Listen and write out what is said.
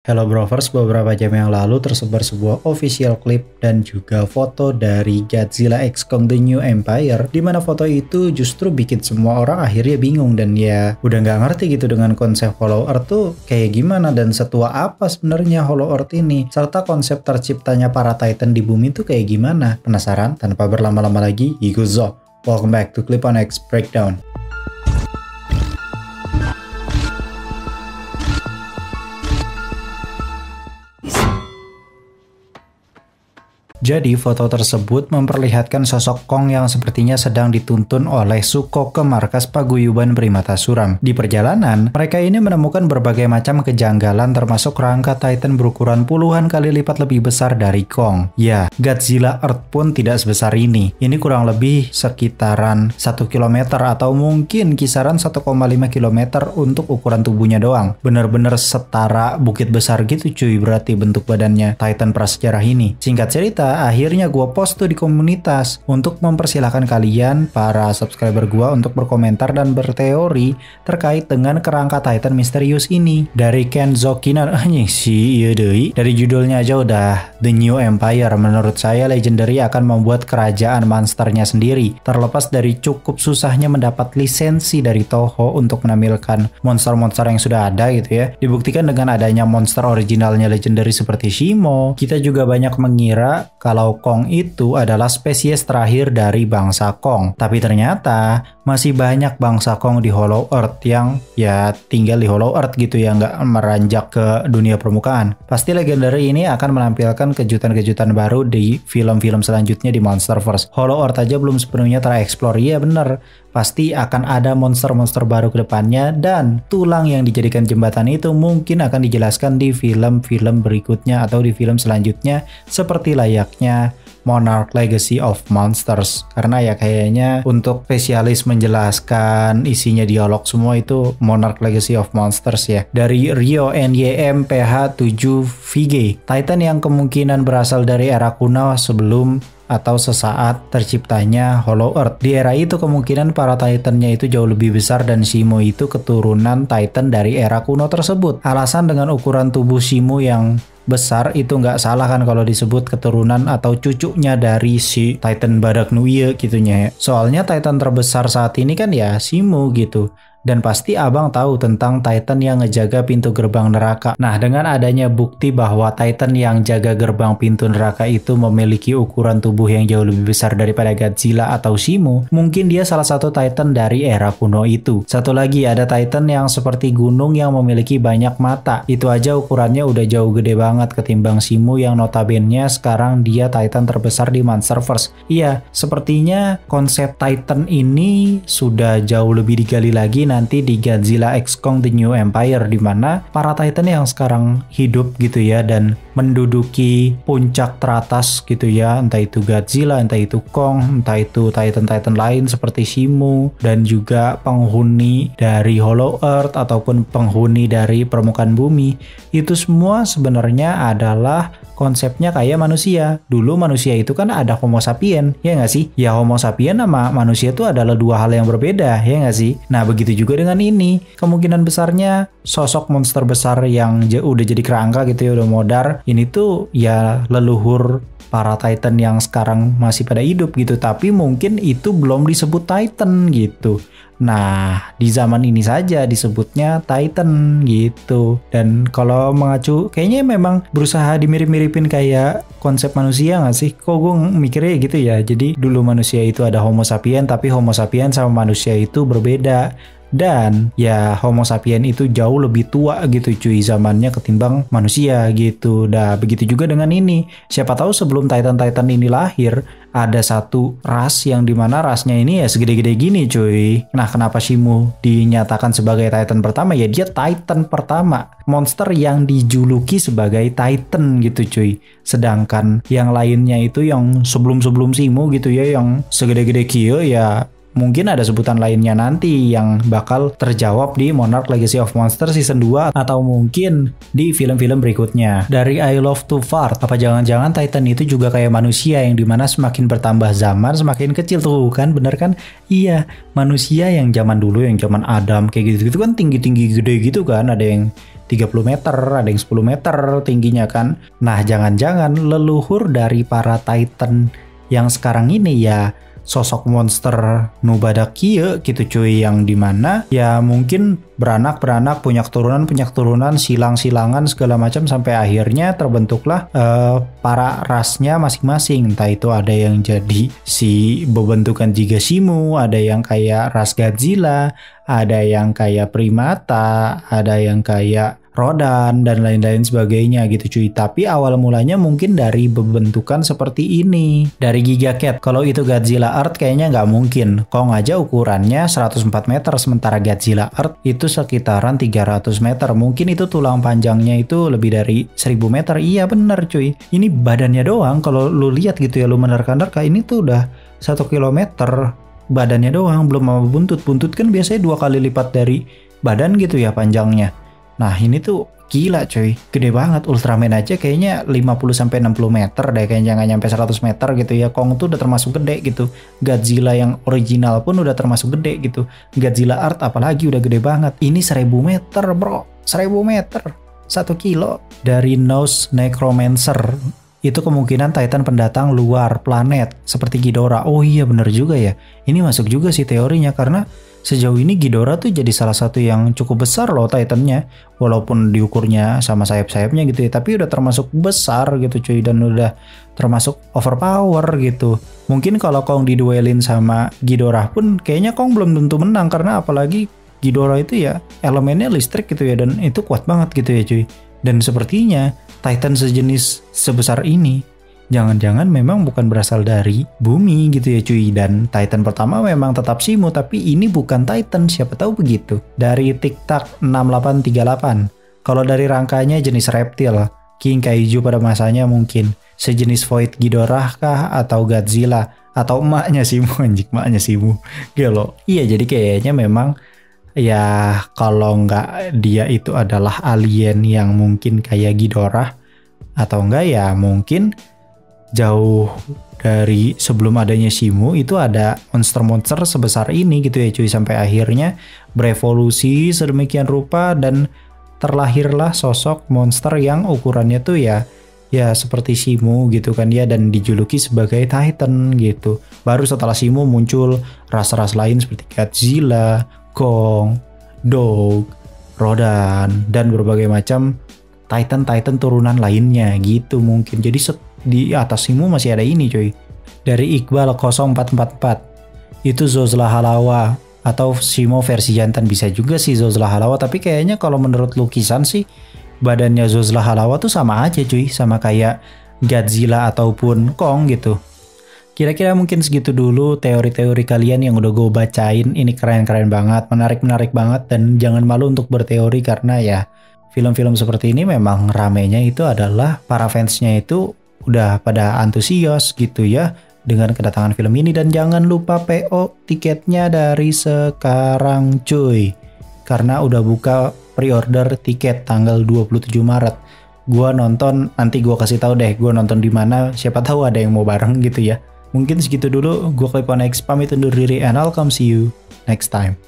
Hello Brovers, beberapa jam yang lalu tersebar sebuah official clip dan juga foto dari Godzilla x Kong The New Empire, di mana foto itu justru bikin semua orang akhirnya bingung dan ya udah nggak ngerti gitu dengan konsep Hollow Earth tuh kayak gimana dan setua apa sebenarnya Hollow Earth ini, serta konsep terciptanya para Titan di bumi tuh kayak gimana. Penasaran? Tanpa berlama-lama lagi, Iguzo. Welcome back to Clip on X Breakdown. Jadi foto tersebut memperlihatkan sosok Kong yang sepertinya sedang dituntun oleh Zuko ke markas paguyuban primata suram. Di perjalanan, mereka ini menemukan berbagai macam kejanggalan termasuk rangka Titan berukuran puluhan kali lipat lebih besar dari Kong. Ya, Godzilla Earth pun tidak sebesar ini. Ini kurang lebih sekitaran 1 km atau mungkin kisaran 1,5 km untuk ukuran tubuhnya doang. Bener-bener setara bukit besar gitu cuy berarti bentuk badannya Titan prasejarah ini. Singkat cerita, akhirnya gue post tuh di komunitas untuk mempersilahkan kalian para subscriber gue untuk berkomentar dan berteori terkait dengan kerangka Titan misterius ini. Dari Kenzo Kinan, dari judulnya aja udah The New Empire. Menurut saya Legendary akan membuat kerajaan monsternya sendiri, terlepas dari cukup susahnya mendapat lisensi dari Toho untuk menampilkan monster-monster yang sudah ada gitu ya. Dibuktikan dengan adanya monster originalnya Legendary seperti Shimo. Kita juga banyak mengira kalau Kong itu adalah spesies terakhir dari bangsa Kong. Tapi ternyata masih banyak bangsa Kong di Hollow Earth yang ya tinggal di Hollow Earth gitu ya, nggak meranjak ke dunia permukaan. Pasti Legendary ini akan menampilkan kejutan-kejutan baru di film-film selanjutnya di Monsterverse. Hollow Earth aja belum sepenuhnya tereksplor, ya bener. Pasti akan ada monster-monster baru ke depannya dan tulang yang dijadikan jembatan itu mungkin akan dijelaskan di film-film berikutnya atau di film selanjutnya seperti layaknya Monarch Legacy of Monsters. Karena ya kayaknya untuk spesialis menjelaskan isinya dialog semua itu Monarch Legacy of Monsters ya. Dari Rio NYM PH7 VG, Titan yang kemungkinan berasal dari era kuno sebelum atau sesaat terciptanya Hollow Earth. Di era itu kemungkinan para Titannya itu jauh lebih besar dan Shimo itu keturunan Titan dari era kuno tersebut. Alasan dengan ukuran tubuh Shimo yang besar itu nggak salah kan kalau disebut keturunan atau cucunya dari si Titan Badak Nuye gitunya ya. Soalnya Titan terbesar saat ini kan ya Shimo gitu. Dan pasti abang tahu tentang Titan yang ngejaga pintu gerbang neraka. Nah, dengan adanya bukti bahwa Titan yang jaga gerbang pintu neraka itu memiliki ukuran tubuh yang jauh lebih besar daripada Godzilla atau Shimo, mungkin dia salah satu Titan dari era kuno itu. Satu lagi, ada Titan yang seperti gunung yang memiliki banyak mata. Itu aja ukurannya udah jauh gede banget ketimbang Shimo yang notabene sekarang dia Titan terbesar di Monsterverse. Iya, sepertinya konsep Titan ini sudah jauh lebih digali lagi nanti di Godzilla x Kong The New Empire, di mana para Titan yang sekarang hidup gitu ya dan menduduki puncak teratas gitu ya, entah itu Godzilla, entah itu Kong, entah itu Titan-Titan lain seperti Shimo dan juga penghuni dari Hollow Earth ataupun penghuni dari permukaan bumi. Itu semua sebenarnya adalah konsepnya kayak manusia. Dulu manusia itu kan ada Homo sapien, ya nggak sih? Ya Homo sapien sama manusia itu adalah dua hal yang berbeda, ya nggak sih? Nah begitu juga dengan ini. Kemungkinan besarnya sosok monster besar yang udah jadi kerangka gitu ya, udah modar. Ini tuh ya leluhur para Titan yang sekarang masih pada hidup gitu. Tapi mungkin itu belum disebut Titan gitu. Nah, di zaman ini saja disebutnya Titan gitu. Dan kalau mengacu, kayaknya memang berusaha dimirip-miripin kayak konsep manusia nggak sih? Kok gue mikirnya gitu ya. Jadi dulu manusia itu ada Homo sapien, tapi Homo sapien sama manusia itu berbeda. Dan ya Homo sapien itu jauh lebih tua gitu cuy zamannya ketimbang manusia gitu. Nah begitu juga dengan ini. Siapa tahu sebelum Titan-Titan ini lahir ada satu ras yang dimana rasnya ini ya segede-gede gini cuy. Nah kenapa Shimo dinyatakan sebagai Titan pertama? Ya dia Titan pertama, monster yang dijuluki sebagai Titan gitu cuy. Sedangkan yang lainnya itu yang sebelum-sebelum Shimo gitu ya, yang segede-gede Kyo ya mungkin ada sebutan lainnya nanti yang bakal terjawab di Monarch Legacy of Monsters Season 2 atau mungkin di film-film berikutnya. Dari I Love to Fart, apa jangan-jangan Titan itu juga kayak manusia yang dimana semakin bertambah zaman semakin kecil tuh kan, bener kan? Iya, manusia yang zaman dulu, yang zaman Adam kayak gitu-gitu kan tinggi-tinggi gede gitu kan, ada yang 30 meter, ada yang 10 meter tingginya kan. Nah, jangan-jangan leluhur dari para Titan yang sekarang ini ya sosok monster nubadak kieu gitu cuy, yang dimana ya mungkin beranak punya keturunan silang-silangan segala macam sampai akhirnya terbentuklah para rasnya masing-masing. Entah itu ada yang jadi si berbentukan Gigashimu, ada yang kayak ras Godzilla, ada yang kayak primata, ada yang kayak Rodan dan lain-lain sebagainya gitu cuy. Tapi awal mulanya mungkin dari bentukan seperti ini, dari Gigacat. Kalau itu Godzilla Earth kayaknya nggak mungkin. Kong aja ukurannya 104 meter, sementara Godzilla Earth itu sekitaran 300 meter. Mungkin itu tulang panjangnya itu lebih dari 1000 meter. Iya bener cuy. Ini badannya doang, kalau lu lihat gitu ya, lu menerka-nerka ini tuh udah 1 kilometer badannya doang, belum sama buntut. Buntut kan biasanya 2 kali lipat dari badan gitu ya panjangnya. Nah ini tuh gila coy, gede banget. Ultraman aja kayaknya 50-60 meter deh, kayaknya nggak nyampe 100 meter gitu ya. Kong tuh udah termasuk gede gitu. Godzilla yang original pun udah termasuk gede gitu. Godzilla Earth apalagi udah gede banget. Ini 1000 meter bro, 1000 meter, 1 kilo. Dari Nose Necromancer, itu kemungkinan Titan pendatang luar planet seperti Ghidorah. Oh iya bener juga ya, ini masuk juga sih teorinya, karena sejauh ini Ghidorah tuh jadi salah satu yang cukup besar loh Titannya, walaupun diukurnya sama sayap-sayapnya gitu ya, tapi udah termasuk besar gitu cuy, dan udah termasuk overpower gitu. Mungkin kalau Kong diduelin sama Ghidorah pun kayaknya Kong belum tentu menang, karena apalagi Ghidorah itu ya elemennya listrik gitu ya, dan itu kuat banget gitu ya cuy. Dan sepertinya Titan sejenis sebesar ini jangan-jangan memang bukan berasal dari bumi gitu ya cuy. Dan Titan pertama memang tetap Shimo, tapi ini bukan Titan, siapa tahu begitu. Dari TikTok 6838, kalau dari rangkanya jenis reptil, King Kaiju pada masanya mungkin sejenis Void Ghidorah kah, atau Godzilla, atau emaknya Shimo, anjing emaknya Shimo gelo. Iya, jadi kayaknya memang ya kalau nggak dia itu adalah alien yang mungkin kayak Ghidorah, atau enggak ya mungkin jauh dari sebelum adanya Shimo itu ada monster-monster sebesar ini gitu ya cuy, sampai akhirnya berevolusi sedemikian rupa dan terlahirlah sosok monster yang ukurannya tuh ya seperti Shimo gitu kan ya, dan dijuluki sebagai Titan gitu. Baru setelah Shimo muncul ras-ras lain seperti Godzilla, Kong, Dog, Rodan, dan berbagai macam Titan turunan lainnya gitu mungkin. Jadi di atas Shimo masih ada ini coy. Dari Iqbal 0444, itu Zozla Halawa atau Shimo versi jantan. Bisa juga sih Zozla Halawa, tapi kayaknya kalau menurut lukisan sih badannya Zozla Halawa tuh sama aja cuy, sama kayak Godzilla ataupun Kong gitu. Kira-kira mungkin segitu dulu teori-teori kalian yang udah gue bacain. Ini keren-keren banget, menarik banget, dan jangan malu untuk berteori, karena ya film-film seperti ini memang ramenya itu adalah para fansnya itu udah pada antusias gitu ya dengan kedatangan film ini. Dan jangan lupa PO tiketnya dari sekarang cuy, karena udah buka pre-order tiket tanggal 27 Maret. Gua nonton, nanti gua kasih tahu deh gua nonton di mana, siapa tahu ada yang mau bareng gitu ya. Mungkin segitu dulu, gua Clip on X pamit undur diri, and I'll come see you next time.